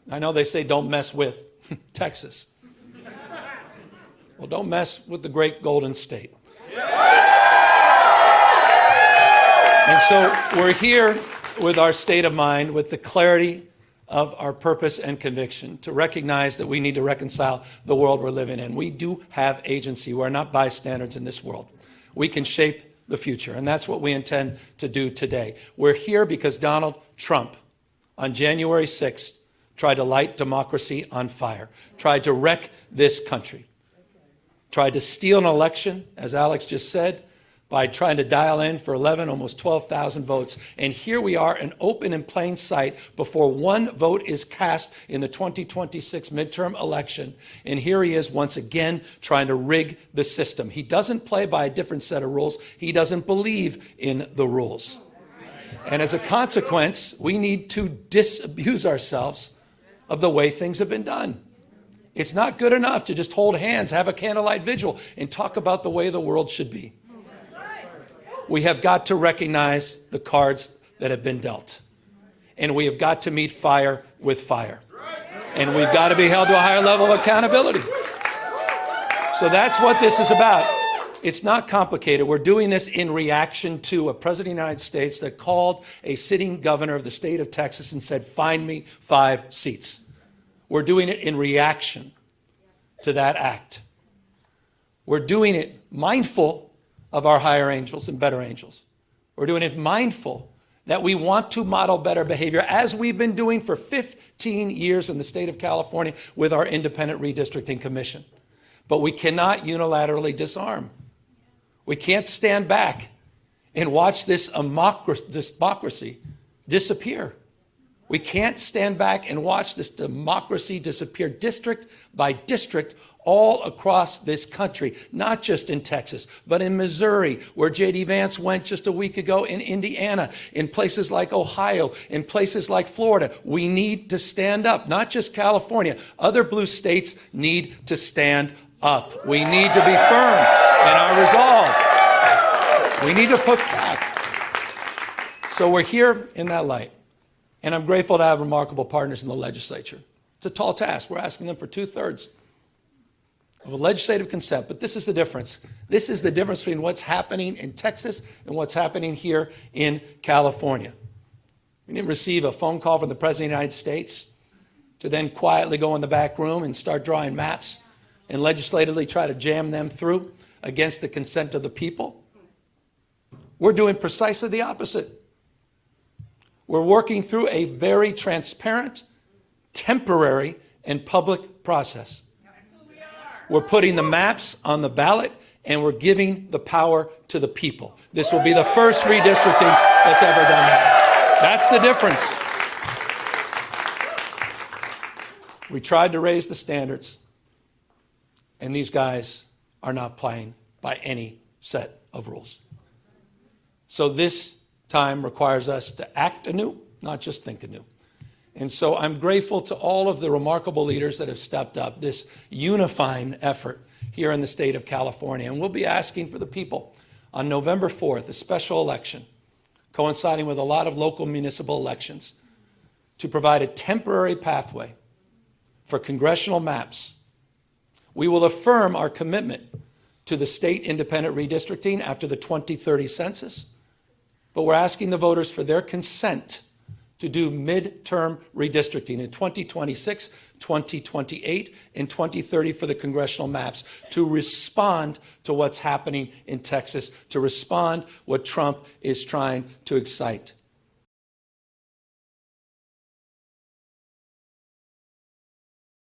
I know they say don't mess with Texas. Well, don't mess with the great Golden State. And so we're here with our state of mind, with the clarity of our purpose and conviction to recognize that we need to reconcile the world we're living in. We do have agency. We're not bystanders in this world. We can shape the future, and that's what we intend to do today. We're here because Donald Trump, on January 6th, tried to light democracy on fire, tried to wreck this country, tried to steal an election, as Alex just said, by trying to dial in for 11, almost 12,000 votes. And here we are, in open and plain sight, before one vote is cast in the 2026 midterm election. And here he is once again trying to rig the system. He doesn't play by a different set of rules. He doesn't believe in the rules. And as a consequence, we need to disabuse ourselves of the way things have been done. It's not good enough to just hold hands, have a candlelight vigil, and talk about the way the world should be. We have got to recognize the cards that have been dealt. And we have got to meet fire with fire. And we've got to be held to a higher level of accountability. So that's what this is about. It's not complicated. We're doing this in reaction to a president of the United States that called a sitting governor of the state of Texas and said, find me 5 seats. We're doing it in reaction to that act. We're doing it mindful of our higher angels and better angels. We're doing it mindful that we want to model better behavior, as we've been doing for 15 years in the state of California with our independent redistricting commission. But we cannot unilaterally disarm. We can't stand back and watch this democracy disappear. We can't stand back and watch this democracy disappear district by district all across this country, not just in Texas, but in Missouri, where J.D. Vance went just a week ago, in Indiana, in places like Ohio, in places like Florida. We need to stand up, not just California. Other blue states need to stand up. We need to be firm in our resolve. We need to put back. So we're here in that light. And I'm grateful to have remarkable partners in the legislature. It's a tall task. We're asking them for 2/3 of a legislative consent, but this is the difference. This is the difference between what's happening in Texas and what's happening here in California. We didn't receive a phone call from the President of the United States to then quietly go in the back room and start drawing maps and legislatively try to jam them through against the consent of the people. We're doing precisely the opposite. We're working through a very transparent, temporary, and public process. We're putting the maps on the ballot, and we're giving the power to the people. This will be the first redistricting that's ever done that. That's the difference. We tried to raise the standards, and these guys are not playing by any set of rules. So this time requires us to act anew, not just think anew. And so I'm grateful to all of the remarkable leaders that have stepped up, this unifying effort here in the state of California. And we'll be asking for the people on November 4th, a special election, coinciding with a lot of local municipal elections, to provide a temporary pathway for congressional maps. We will affirm our commitment to the state independent redistricting after the 2030 census. But we're asking the voters for their consent to do midterm redistricting in 2026, 2028, and 2030 for the congressional maps, to respond to what's happening in Texas, to respond what Trump is trying to excite.